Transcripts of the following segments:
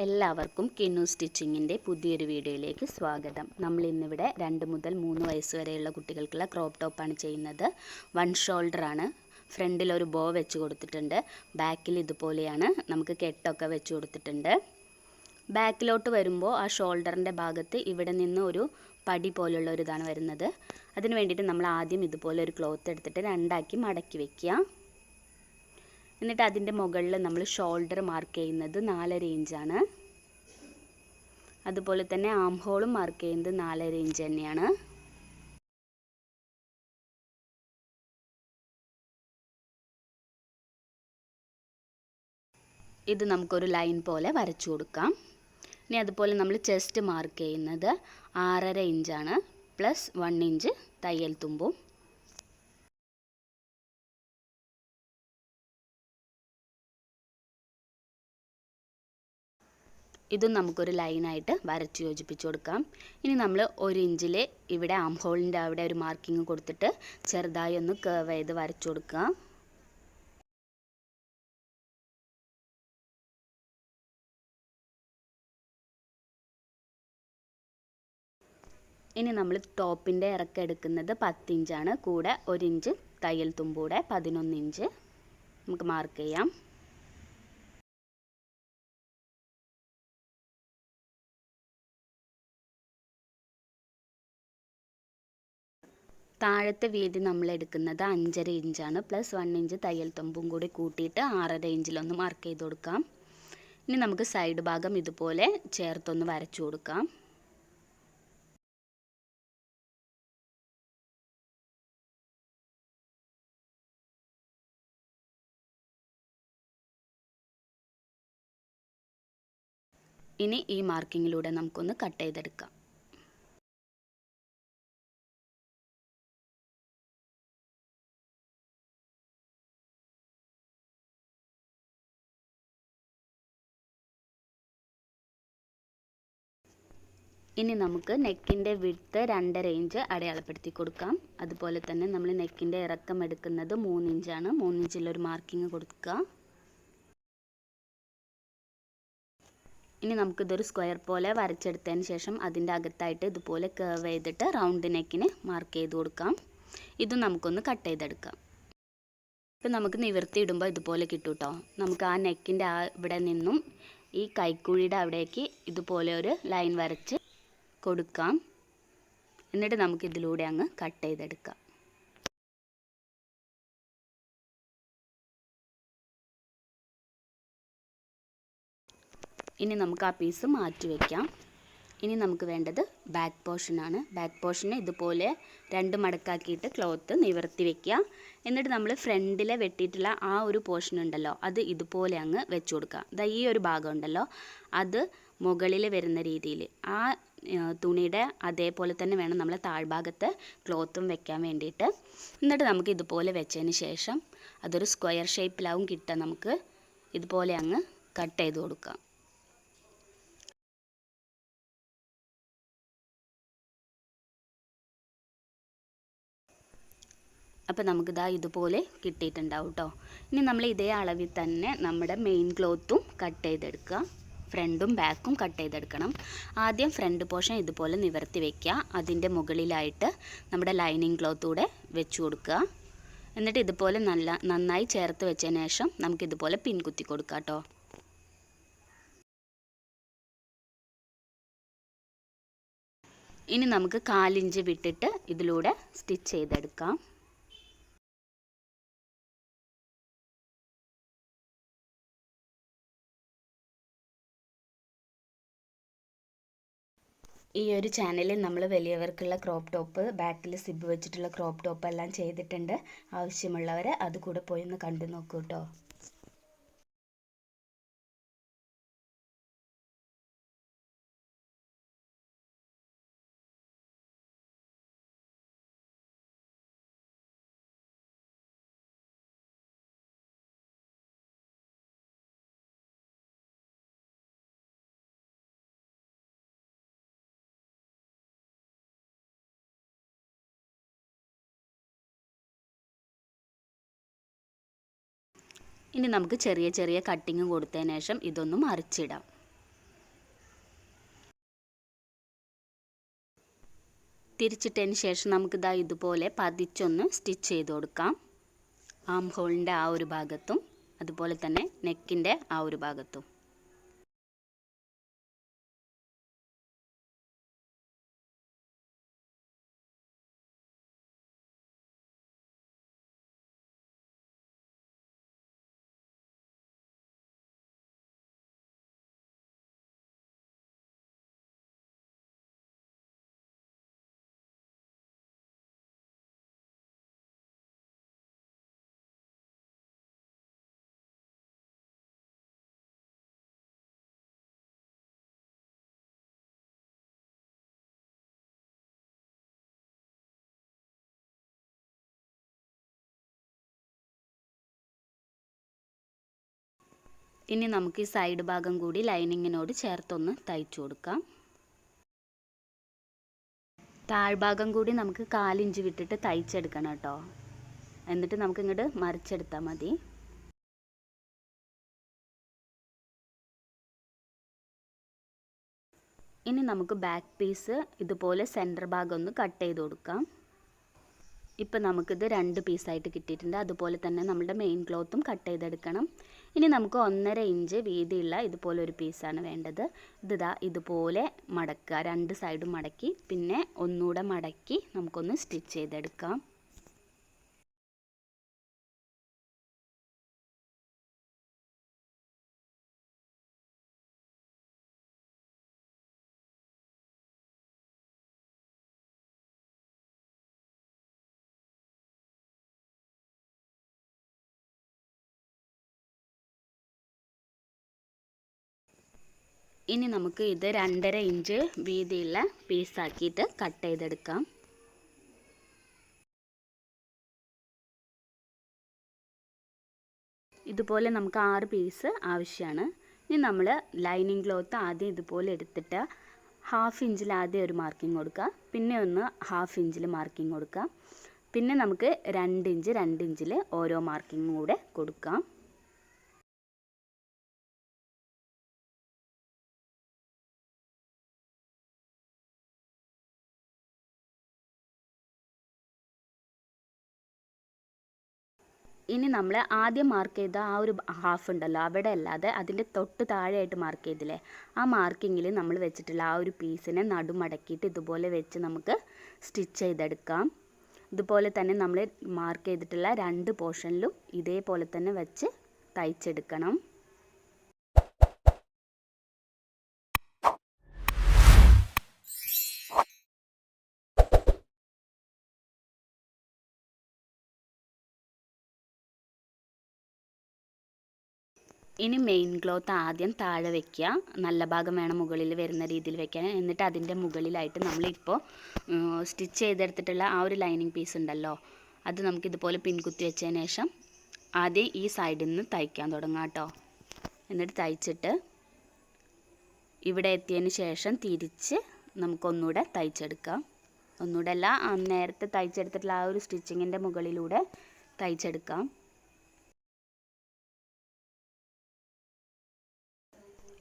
എല്ലാവർക്കും കിന്നു സ്റ്റിച്ചിങ്ങിൻ്റെ പുതിയൊരു വീഡിയോയിലേക്ക് സ്വാഗതം. നമ്മൾ ഇന്നിവിടെ 2 മുതൽ 3 വയസ്സ് വരെയുള്ള കുട്ടികൾക്കുള്ള ക്രോപ്പ് ടോപ്പാണ് ചെയ്യുന്നത്. 1 ഷോൾഡറാണ്. ഫ്രണ്ടിൽ ഒരു ബോ വെച്ച് കൊടുത്തിട്ടുണ്ട്. ബാക്കിൽ ഇതുപോലെയാണ് നമുക്ക് കെട്ടൊക്കെ വെച്ച് കൊടുത്തിട്ടുണ്ട്. ബാക്കിലോട്ട് വരുമ്പോൾ ആ ഷോൾഡറിൻ്റെ ഭാഗത്ത് ഇവിടെ നിന്ന് ഒരു പടി പോലുള്ള ഒരു ഇതാണ് വരുന്നത്. അതിന് വേണ്ടിയിട്ട് നമ്മൾ ആദ്യം ഇതുപോലെ ഒരു ക്ലോത്ത് എടുത്തിട്ട് രണ്ടാക്കി മടക്കി വയ്ക്കുക. എന്നിട്ട് അതിൻ്റെ മുകളിൽ നമ്മൾ ഷോൾഡർ മാർക്ക് ചെയ്യുന്നത് 4.5 ഇഞ്ചാണ്. അതുപോലെ തന്നെ ആം ഹോളും മാർക്ക് ചെയ്യുന്നത് 4.5 ഇഞ്ച് തന്നെയാണ്. ഇത് നമുക്കൊരു ലൈൻ പോലെ വരച്ചു കൊടുക്കാം. ഇനി അതുപോലെ നമ്മൾ ചെസ്റ്റ് മാർക്ക് ചെയ്യുന്നത് 6.5 ഇഞ്ചാണ്, പ്ലസ് 1 ഇഞ്ച് തയ്യൽ തുമ്പും. ഇതും നമുക്കൊരു ലൈനായിട്ട് വരച്ച് യോജിപ്പിച്ച് കൊടുക്കാം. ഇനി നമ്മൾ 1 ഇഞ്ചിൽ ഇവിടെ ആം ഹോളിൻ്റെ അവിടെ ഒരു മാർക്കിങ് കൊടുത്തിട്ട് ചെറുതായി ഒന്ന് കർവ് ചെയ്ത് വരച്ചു കൊടുക്കുക. ഇനി നമ്മൾ ടോപ്പിൻ്റെ ഇറക്കം എടുക്കുന്നത് 10 ഇഞ്ചാണ്. കൂടെ 1 ഇഞ്ച് തയ്യൽ തുമ്പൂടെ 11 ഇഞ്ച് നമുക്ക് മാർക്ക് ചെയ്യാം. താഴത്തെ വീതി നമ്മൾ എടുക്കുന്നത് 5.5 ഇഞ്ചാണ്, പ്ലസ് 1 ഇഞ്ച് തയ്യൽ തുമ്പും കൂടി കൂട്ടിയിട്ട് 6.5 ഇഞ്ചിലൊന്ന് മാർക്ക് ചെയ്ത് കൊടുക്കാം. ഇനി നമുക്ക് സൈഡ് ഭാഗം ഇതുപോലെ ചേർത്തൊന്ന് വരച്ചു കൊടുക്കാം. ഇനി ഈ മാർക്കിങ്ങിലൂടെ നമുക്കൊന്ന് കട്ട് ചെയ്തെടുക്കാം. ഇനി നമുക്ക് നെക്കിൻ്റെ വിഡ്ത്ത് 2.5 ഇഞ്ച് അടയാളപ്പെടുത്തി കൊടുക്കാം. അതുപോലെ തന്നെ നമ്മൾ നെക്കിൻ്റെ ഇറക്കം എടുക്കുന്നത് 3 ഇഞ്ചാണ്. 3 ഇഞ്ചിലൊരു മാർക്കിങ് കൊടുക്കുക. ഇനി നമുക്കിതൊരു സ്ക്വയർ പോലെ വരച്ചെടുത്തതിന് ശേഷം അതിൻ്റെ അകത്തായിട്ട് ഇതുപോലെ കർവ് ചെയ്തിട്ട് റൗണ്ട് നെക്കിന് മാർക്ക് ചെയ്ത് കൊടുക്കാം. ഇതും നമുക്കൊന്ന് കട്ട് ചെയ്തെടുക്കാം. ഇപ്പം നമുക്ക് നിവർത്തി ഇടുമ്പോൾ ഇതുപോലെ കിട്ടും കേട്ടോ. നമുക്ക് ആ നെക്കിൻ്റെ ഇവിടെ നിന്നും ഈ കൈക്കുഴിയുടെ അവിടേക്ക് ഇതുപോലെ ഒരു ലൈൻ വരച്ച് കൊടുക്കാം. എന്നിട്ട് നമുക്കിതിലൂടെ അങ്ങ് കട്ട് ചെയ്തെടുക്കാം. ഇനി നമുക്ക് ആ പീസ് മാറ്റി വയ്ക്കാം. ഇനി നമുക്ക് വേണ്ടത് ബാക്ക് പോർഷനാണ്. ബാക്ക് പോർഷന് ഇതുപോലെ 2 മടക്കാക്കിയിട്ട് ക്ലോത്ത് നിവർത്തി വയ്ക്കുക. എന്നിട്ട് നമ്മൾ ഫ്രണ്ടിലെ വെട്ടിയിട്ടുള്ള ആ ഒരു പോർഷൻ ഉണ്ടല്ലോ, അത് ഇതുപോലെ അങ്ങ് വെച്ച് കൊടുക്കുക. ദാ ഈ ഒരു ഭാഗം ഉണ്ടല്ലോ, അത് മുകളിൽ വരുന്ന രീതിയിൽ ആ തുണിയുടെ അതേപോലെ തന്നെ വേണം നമ്മൾ താഴ്ഭാഗത്ത് ക്ലോത്തും വെക്കാൻ വേണ്ടിയിട്ട്. എന്നിട്ട് നമുക്ക് ഇതുപോലെ വെച്ചതിന് ശേഷം അതൊരു സ്ക്വയർ ഷേപ്പിലാവും കിട്ടുക. നമുക്ക് ഇതുപോലെ അങ്ങ് കട്ട് ചെയ്ത് കൊടുക്കാം. അപ്പോൾ നമുക്കിതാ ഇതുപോലെ കിട്ടിയിട്ടുണ്ടാവും കേട്ടോ. ഇനി നമ്മൾ ഇതേ അളവിൽ തന്നെ നമ്മുടെ മെയിൻ ക്ലോത്തും കട്ട് ചെയ്തെടുക്കുക. ഫ്രണ്ടും ബാക്കും കട്ട് ചെയ്തെടുക്കണം. ആദ്യം ഫ്രണ്ട് പോർഷൻ ഇതുപോലെ നിവർത്തി വയ്ക്കുക. അതിൻ്റെ മുകളിലായിട്ട് നമ്മുടെ ലൈനിങ് ക്ലോത്തൂടെ വെച്ച് കൊടുക്കുക. എന്നിട്ട് ഇതുപോലെ നന്നായി ചേർത്ത് വെച്ചതിന് ശേഷം നമുക്കിതുപോലെ പിൻ കുത്തി കൊടുക്കാം കേട്ടോ. ഇനി നമുക്ക് 1/4 ഇഞ്ച് വിട്ടിട്ട് ഇതിലൂടെ സ്റ്റിച്ച് ചെയ്തെടുക്കാം. ഈ ഒരു ചാനലിൽ നമ്മൾ വലിയവർക്കുള്ള ക്രോപ്പ് ടോപ്പ്, ബാക്കിൽ സിബ് വെച്ചിട്ടുള്ള ക്രോപ്പ് ടോപ്പ് എല്ലാം ചെയ്തിട്ടുണ്ട്. ആവശ്യമുള്ളവർ അത് കൂടെ പോയി ഒന്ന് കണ്ടു നോക്കൂ കേട്ടോ. ഇനി നമുക്ക് ചെറിയ ചെറിയ കട്ടിങ് കൊടുത്തതിന് ശേഷം ഇതൊന്ന് മറിച്ചിടാം. തിരിച്ചിട്ടതിന് ശേഷം നമുക്കിതാ ഇതുപോലെ പതിച്ചൊന്ന് സ്റ്റിച്ച് ചെയ്ത് കൊടുക്കാം. ആം ഹോളിൻ്റെ ആ ഒരു ഭാഗത്തും അതുപോലെ തന്നെ നെക്കിൻ്റെ ആ ഒരു ഭാഗത്തും. ഇനി നമുക്ക് ഈ സൈഡ് ഭാഗം കൂടി ലൈനിങ്ങിനോട് ചേർത്തൊന്ന് തയ്ച്ചു കൊടുക്കാം. താഴ്ഭാഗം കൂടി നമുക്ക് 1/4 ഇഞ്ച് വിട്ടിട്ട് തയ്ച്ചെടുക്കണം കേട്ടോ. എന്നിട്ട് നമുക്ക് ഇങ്ങോട്ട് മറിച്ചെടുത്താൽ മതി. ഇനി നമുക്ക് ബാക്ക് പീസ് ഇതുപോലെ സെൻറ്റർ ഭാഗം ഒന്ന് കട്ട് ചെയ്ത് കൊടുക്കാം. ഇപ്പം നമുക്കിത് 2 പീസായിട്ട് കിട്ടിയിട്ടുണ്ട്. അതുപോലെ തന്നെ നമ്മുടെ മെയിൻ ക്ലോത്തും കട്ട് ചെയ്തെടുക്കണം. ഇനി നമുക്ക് 1.5 ഇഞ്ച് വീതിയുള്ള ഇതുപോലെ ഒരു പീസാണ് വേണ്ടത്. ഇതുപോലെ മടക്കുക, 2 സൈഡും മടക്കി പിന്നെ ഒന്നുകൂടെ മടക്കി നമുക്കൊന്ന് സ്റ്റിച്ച് ചെയ്തെടുക്കാം. ഇനി നമുക്ക് ഇത് 2.5 ഇഞ്ച് വീതിയുള്ള പീസാക്കിയിട്ട് കട്ട് ചെയ്തെടുക്കാം. ഇതുപോലെ നമുക്ക് 6 പീസ് ആവശ്യമാണ്. ഇനി നമ്മൾ ലൈനിങ് ക്ലോത്ത് ആദ്യം ഇതുപോലെ എടുത്തിട്ട് 1/2 ഇഞ്ചിൽ ആദ്യം ഒരു മാർക്കിംഗ് കൊടുക്കുക, പിന്നെ ഒന്ന് 1/2 ഇഞ്ചിൽ മാർക്കിംഗ് കൊടുക്കുക, പിന്നെ നമുക്ക് 2 ഇഞ്ച് 2 ഇഞ്ചിൽ ഓരോ മാർക്കിംഗ് കൂടെ കൊടുക്കാം. ഇനി നമ്മൾ ആദ്യം മാർക്ക് ചെയ്ത ആ ഒരു 1/2 ഉണ്ടല്ലോ, അവിടെ അല്ലാതെ അതിൻ്റെ തൊട്ട് താഴെയായിട്ട് മാർക്ക് ചെയ്തില്ലേ, ആ മാർക്കിങ്ങിൽ നമ്മൾ വെച്ചിട്ടുള്ള ആ ഒരു പീസിനെ നടുമടക്കിയിട്ട് ഇതുപോലെ വെച്ച് നമുക്ക് സ്റ്റിച്ച് ചെയ്തെടുക്കാം. ഇതുപോലെ തന്നെ നമ്മൾ മാർക്ക് ചെയ്തിട്ടുള്ള 2 പോർഷനിലും ഇതേപോലെ തന്നെ വെച്ച് തയ്ച്ചെടുക്കണം. ഇനി മെയിൻ ക്ലോത്ത് ആദ്യം താഴെ വയ്ക്കുക, നല്ല ഭാഗം വേണം മുകളിൽ വരുന്ന രീതിയിൽ വെക്കാൻ. എന്നിട്ട് അതിൻ്റെ മുകളിലായിട്ട് നമ്മളിപ്പോൾ സ്റ്റിച്ച് ചെയ്തെടുത്തിട്ടുള്ള ആ ഒരു ലൈനിങ് പീസ് ഉണ്ടല്ലോ, അത് നമുക്കിതുപോലെ പിൻകുത്തി വെച്ചതിന് ശേഷം ആദ്യം ഈ സൈഡിൽ നിന്ന് തയ്ക്കാൻ തുടങ്ങാം കേട്ടോ. എന്നിട്ട് തയ്ച്ചിട്ട് ഇവിടെ എത്തിയതിന് ശേഷം തിരിച്ച് നമുക്കൊന്നുകൂടെ തയ്ച്ചെടുക്കാം. ഒന്നുകൂടെ അല്ല, നേരത്തെ തയ്ച്ചെടുത്തിട്ടുള്ള ആ ഒരു സ്റ്റിച്ചിങ്ങിൻ്റെ മുകളിലൂടെ തയ്ച്ചെടുക്കാം.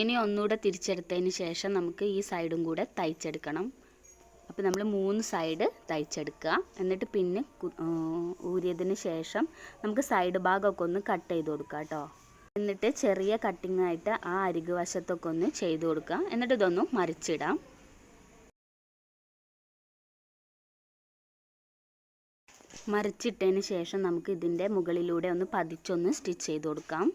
ഇനി ഒന്നുകൂടെ തിരിച്ചെടുത്തതിന് ശേഷം നമുക്ക് ഈ സൈഡും കൂടെ തയ്ച്ചെടുക്കണം. അപ്പോൾ നമ്മൾ 3 സൈഡ് തയ്ച്ചെടുക്കുക. എന്നിട്ട് പിന്നെ ഊരിയതിന് ശേഷം നമുക്ക് സൈഡ് ഭാഗമൊക്കെ ഒന്ന് കട്ട് ചെയ്ത് കൊടുക്കുക കേട്ടോ. എന്നിട്ട് ചെറിയ കട്ടിങ് ആയിട്ട് ആ അരികു വശത്തൊക്കെ ഒന്ന് ചെയ്ത് കൊടുക്കുക. എന്നിട്ട് ഇതൊന്നും മറിച്ചിടാം. മറിച്ചിട്ടതിന് ശേഷം നമുക്ക് ഇതിൻ്റെ മുകളിലൂടെ ഒന്ന് പതിച്ചൊന്ന് സ്റ്റിച്ച് ചെയ്ത് കൊടുക്കാം.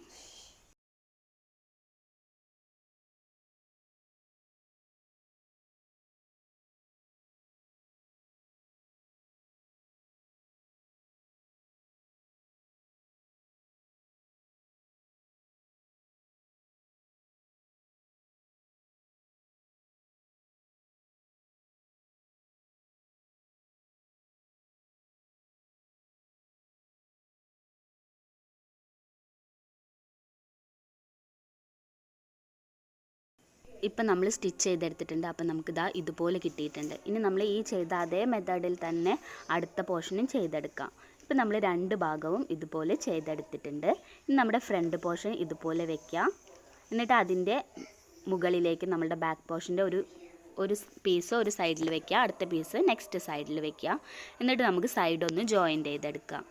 ഇപ്പം നമ്മൾ സ്റ്റിച്ച് ചെയ്തെടുത്തിട്ടുണ്ട്. അപ്പം നമുക്കിതാ ഇതുപോലെ കിട്ടിയിട്ടുണ്ട്. ഇനി നമ്മൾ ഈ ചെയ്ത അതേ മെത്തേഡിൽ തന്നെ അടുത്ത പോർഷനും ചെയ്തെടുക്കാം. ഇപ്പം നമ്മൾ 2 ഭാഗവും ഇതുപോലെ ചെയ്തെടുത്തിട്ടുണ്ട്. ഇനി നമ്മുടെ ഫ്രണ്ട് പോർഷൻ ഇതുപോലെ വെക്കാം. എന്നിട്ട് അതിൻ്റെ മുകളിലേക്ക് നമ്മളുടെ ബാക്ക് പോർഷൻ്റെ ഒരു ഒരു പീസ് ഒരു സൈഡിൽ വെക്കുക, അടുത്ത പീസ് നെക്സ്റ്റ് സൈഡിൽ വെക്കുക. എന്നിട്ട് നമുക്ക് സൈഡ് ഒന്ന് ജോയിൻ്റ് ചെയ്തെടുക്കാം.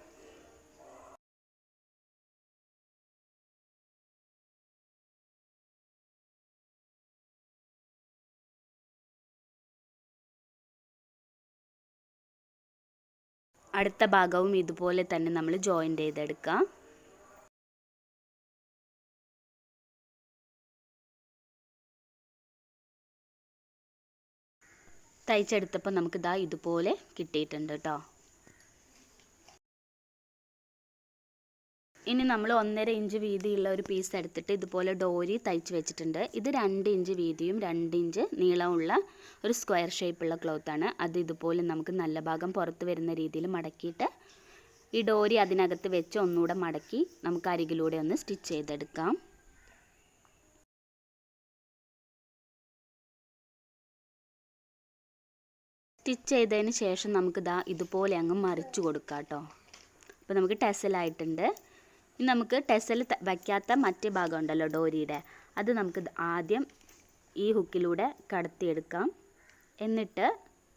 അടുത്ത ഭാഗവും ഇതുപോലെ തന്നെ നമ്മൾ ജോയിൻ്റ് ചെയ്തെടുക്കാം. തയ്ച്ചെടുത്തപ്പോൾ നമുക്ക് ഇതുപോലെ കിട്ടിയിട്ടുണ്ട് കേട്ടോ. ഇനി നമ്മൾ 1.5 ഇഞ്ച് വീതിയുള്ള ഒരു പീസ് എടുത്തിട്ട് ഇതുപോലെ ഡോരി തയ്ച്ച് വെച്ചിട്ടുണ്ട്. ഇത് 2 ഇഞ്ച് വീതിയും 2 ഇഞ്ച് നീളമുള്ള ഒരു സ്ക്വയർ ഷേപ്പുള്ള ക്ലോത്താണ്. അത് ഇതുപോലെ നമുക്ക് നല്ല ഭാഗം പുറത്ത് വരുന്ന രീതിയിൽ മടക്കിയിട്ട് ഈ ഡോരി അതിനകത്ത് വെച്ച് ഒന്നുകൂടെ മടക്കി നമുക്ക് അരികിലൂടെ ഒന്ന് സ്റ്റിച്ച് ചെയ്തെടുക്കാം. സ്റ്റിച്ച് ചെയ്തതിന് ശേഷം നമുക്ക് ഇതുപോലെ അങ്ങ് മറിച്ച് കൊടുക്കാം കേട്ടോ. അപ്പോൾ നമുക്ക് ടെസലായിട്ടുണ്ട്. ഇനി നമുക്ക് ടെസൽ വയ്ക്കാത്ത മറ്റേ ഭാഗം ഉണ്ടല്ലോ ഡോരിയുടെ, അത് നമുക്ക് ആദ്യം ഈ ഹുക്കിലൂടെ കടത്തിയെടുക്കാം. എന്നിട്ട്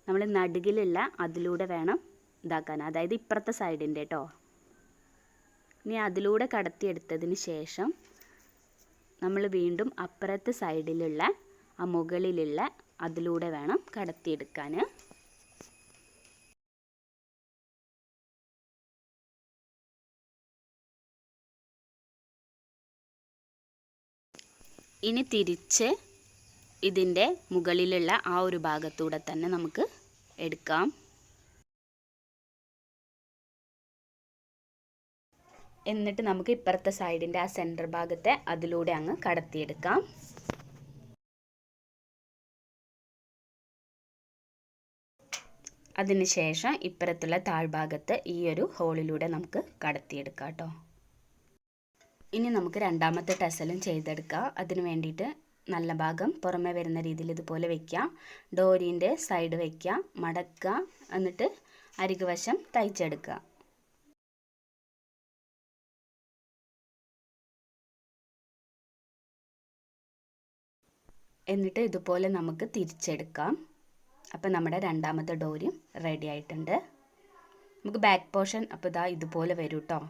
നമ്മൾ നടുകിലുള്ള അതിലൂടെ വേണം ഇതാക്കാൻ, അതായത് ഇപ്പുറത്തെ സൈഡിൻ്റെ കേട്ടോ. ഇനി അതിലൂടെ കടത്തിയെടുത്തതിന് ശേഷം നമ്മൾ വീണ്ടും അപ്പുറത്തെ സൈഡിലുള്ള ആ മുകളിലുള്ള അതിലൂടെ വേണം കടത്തിയെടുക്കാൻ. ഇനി തിരിച്ച് ഇതിൻ്റെ മുകളിലുള്ള ആ ഒരു ഭാഗത്തൂടെ തന്നെ നമുക്ക് എടുക്കാം. എന്നിട്ട് നമുക്ക് ഇപ്പുറത്തെ സൈഡിൻ്റെ ആ സെൻറ്റർ ഭാഗത്തെ അതിലൂടെ അങ്ങ് കടത്തിയെടുക്കാം. അതിനുശേഷം ഇപ്പുറത്തുള്ള താഴ്ഭാഗത്ത് ഈ ഒരു ഹോളിലൂടെ നമുക്ക് കടത്തിയെടുക്കാം കേട്ടോ. ഇനി നമുക്ക് രണ്ടാമത്തെ ടെസലും ചെയ്തെടുക്കാം. അതിന് വേണ്ടിയിട്ട് നല്ല ഭാഗം പുറമേ വരുന്ന രീതിയിൽ ഇതുപോലെ വയ്ക്കുക, ഡോരീൻ്റെ സൈഡ് വയ്ക്കുക, മടക്കുക, എന്നിട്ട് അരികു വശം തയ്ച്ചെടുക്കുക. എന്നിട്ട് ഇതുപോലെ നമുക്ക് തിരിച്ചെടുക്കാം. അപ്പം നമ്മുടെ രണ്ടാമത്തെ ഡോരിയും റെഡി ആയിട്ടുണ്ട്. നമുക്ക് ബാക്ക് പോർഷൻ അപ്പോൾ ഇതുപോലെ വരും കേട്ടോ.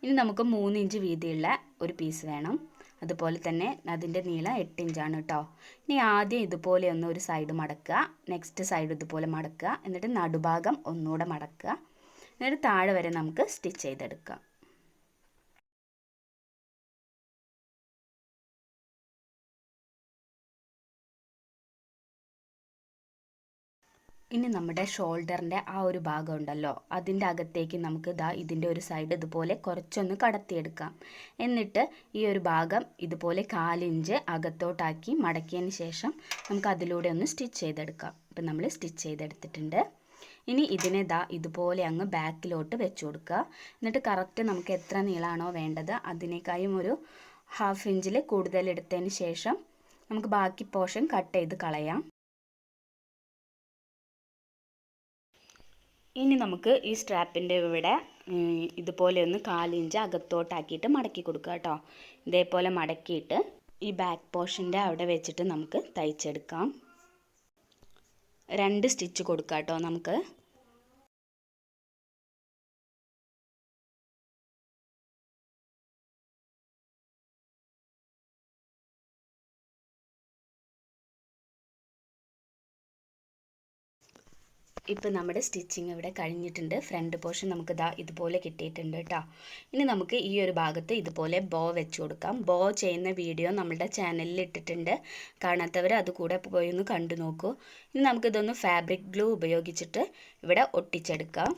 ഇനി നമുക്ക് 3 ഇഞ്ച് വീതിയുള്ള ഒരു പീസ് വേണം. അതുപോലെ തന്നെ അതിൻ്റെ നീളം 8 ഇഞ്ചാണ് കേട്ടോ. ഇനി ആദ്യം ഇതുപോലെ ഒന്ന് ഒരു സൈഡ് മടക്കുക, നെക്സ്റ്റ് സൈഡ് ഇതുപോലെ മടക്കുക, എന്നിട്ട് നടുഭാഗം ഒന്നുകൂടെ മടക്കുക, എന്നിട്ട് താഴെ വരെ നമുക്ക് സ്റ്റിച്ച് ചെയ്തെടുക്കാം. ഇനി നമ്മുടെ ഷോൾഡറിൻ്റെ ആ ഒരു ഭാഗം ഉണ്ടല്ലോ, അതിൻ്റെ അകത്തേക്ക് നമുക്ക് ഇതിൻ്റെ ഒരു സൈഡ് ഇതുപോലെ കുറച്ചൊന്ന് കടത്തിയെടുക്കാം. എന്നിട്ട് ഈ ഒരു ഭാഗം ഇതുപോലെ 4 ഇഞ്ച് അകത്തോട്ടാക്കി മടക്കിയതിന് ശേഷം നമുക്ക് അതിലൂടെ ഒന്ന് സ്റ്റിച്ച് ചെയ്തെടുക്കാം. അപ്പം നമ്മൾ സ്റ്റിച്ച് ചെയ്തെടുത്തിട്ടുണ്ട്. ഇനി ഇതിനെ ഇതുപോലെ അങ്ങ് ബാക്കിലോട്ട് വെച്ച് കൊടുക്കുക. എന്നിട്ട് കറക്റ്റ് നമുക്ക് എത്ര നീളമാണോ വേണ്ടത് അതിനേക്കാളും ഒരു 1/2 ഇഞ്ചിൽ കൂടുതൽ എടുത്തതിന് ശേഷം നമുക്ക് ബാക്കി പോർഷൻ കട്ട് ചെയ്ത് കളയാം. ഇനി നമുക്ക് ഈ സ്ട്രാപ്പിൻ്റെ ഇവിടെ ഇതുപോലെ ഒന്ന് 4 ഇഞ്ച് അകത്തോട്ടാക്കിയിട്ട് മടക്കി കൊടുക്കുക കേട്ടോ. ഇതേപോലെ മടക്കിയിട്ട് ഈ ബാക്ക് പോർഷൻ്റെ അവിടെ വെച്ചിട്ട് നമുക്ക് തയ്ച്ചെടുക്കാം. 2 സ്റ്റിച്ച് കൊടുക്കാം കേട്ടോ നമുക്ക്. ഇപ്പോൾ നമ്മുടെ സ്റ്റിച്ചിങ് ഇവിടെ കഴിഞ്ഞിട്ടുണ്ട്. ഫ്രണ്ട് പോർഷൻ നമുക്ക് ഇതുപോലെ കിട്ടിയിട്ടുണ്ട് കേട്ടോ. ഇനി നമുക്ക് ഈ ഒരു ഭാഗത്ത് ഇതുപോലെ ബോ വെച്ച് കൊടുക്കാം. ബോ ചെയ്യുന്ന വീഡിയോ നമ്മുടെ ചാനലിൽ ഇട്ടിട്ടുണ്ട്. കാണാത്തവർ അത് കൂടെ പോയി ഒന്ന് കണ്ടു നോക്കൂ. ഇനി നമുക്കിതൊന്ന് ഫാബ്രിക് ഗ്ലൂ ഉപയോഗിച്ചിട്ട് ഇവിടെ ഒട്ടിച്ചെടുക്കാം.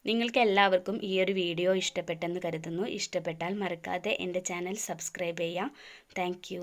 നിങ്ങൾക്ക് എല്ലാവർക്കും ഈ ഒരു വീഡിയോ ഇഷ്ടപ്പെട്ടെന്ന് കരുതുന്നു. ഇഷ്ടപ്പെട്ടാൽ മറക്കാതെ എൻ്റെ ചാനൽ സബ്സ്ക്രൈബ് ചെയ്യുക. താങ്ക്